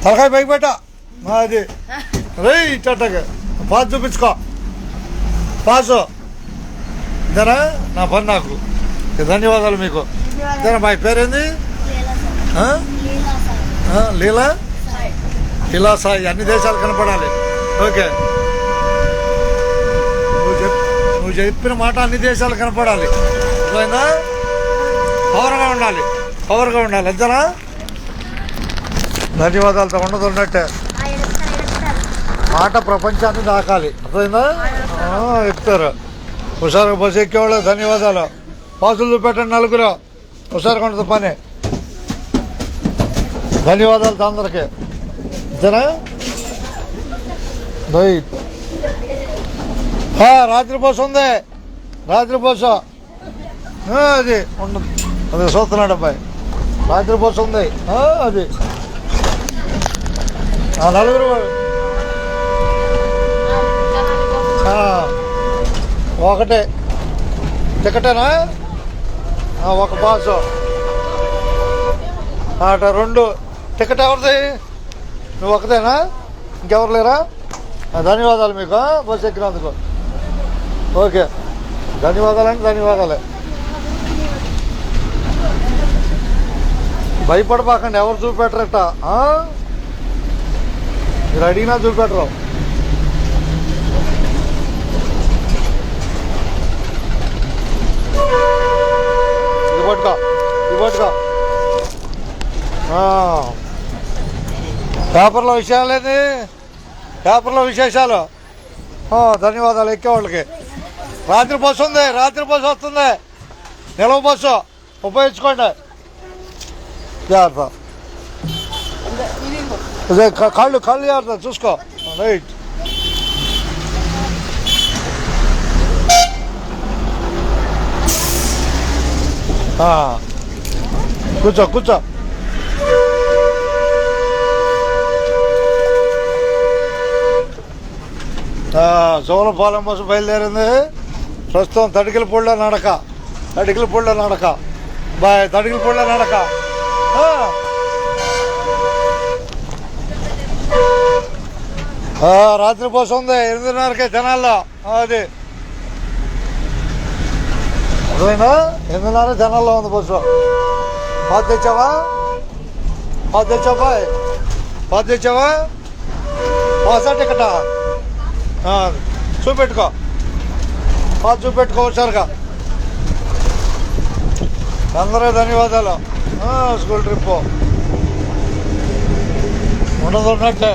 తలకాయ పైకి పెట్ట అది రేయ్ చట్టగా పాస్ చూపించుకో పాసు ఇదనా నా పని నాకు ధన్యవాదాలు మీకు ఇదనా మా పేరేంది లీలా లీలా సాయి అన్ని దేశాలు కనపడాలి ఓకే నువ్వు చెప్పిన మాట అన్ని దేశాలు కనపడాలి అర్థమైందా పవర్గా ఉండాలి అంతేనా ధన్యవాదాలతో ఉన్నట్టే మాట ప్రపంచాన్ని దాకాలి అర్థమైందా చెప్తారు హుషారుగా బస్సు ఎక్కేవాళ్ళు ధన్యవాదాలు పాసులు చూపెట్టండి నలుగురు హుషారుగా ఉండదు పని ధన్యవాదాలు అందరికీ అంతేనా రాత్రి బస్సు ఉంది రాత్రి బస్సు అది ఉండదు అది చూస్తున్నాడు అబ్బాయి రాత్రి బస్సు ఉంది అది నలుగురు ఒకటే టికెటేనా ఒక బాసు అట రెండు టికెట్ ఎవరిది నువ్వు ఒకటేనా ఇంకెవరు లేరా ధన్యవాదాలు మీకు బస్సు ఎక్కినందుకు ఓకే ధన్యవాదాలే భయపడబాకండి ఎవరు చూపెట్టరట మీరు అడిగినా చూపెట్టరు ఇవ్వట్టుగా పేపర్లో విషయాలేంది పేపర్లో విశేషాలు ధన్యవాదాలు ఎక్కేవాళ్ళకి రాత్రి బస్సు వస్తుంది నిలవ బస్సు ఉపయోగించుకోండి జాగ్రత్త అదే కాళ్ళు జాగ్రత్త చూసుకో రైట్ కూర్చో సోలపాలెం బస్సు బయలుదేరింది ప్రస్తుతం తడికిలపూడిలో నడక బాయ్ తడికిలపూడిలో నడక రాత్రి బస్సు ఉంది 8:30కే జనాల్లో అది అదేనా 8:30 జనాల్లో ఉంది బస్సు పాత తెచ్చావా పాసా టికెటా చూపెట్టుకో హుషారుగా అందరూ ధన్యవాదాలు స్కూల్ ట్రిప్ ఉండదున్నట్టే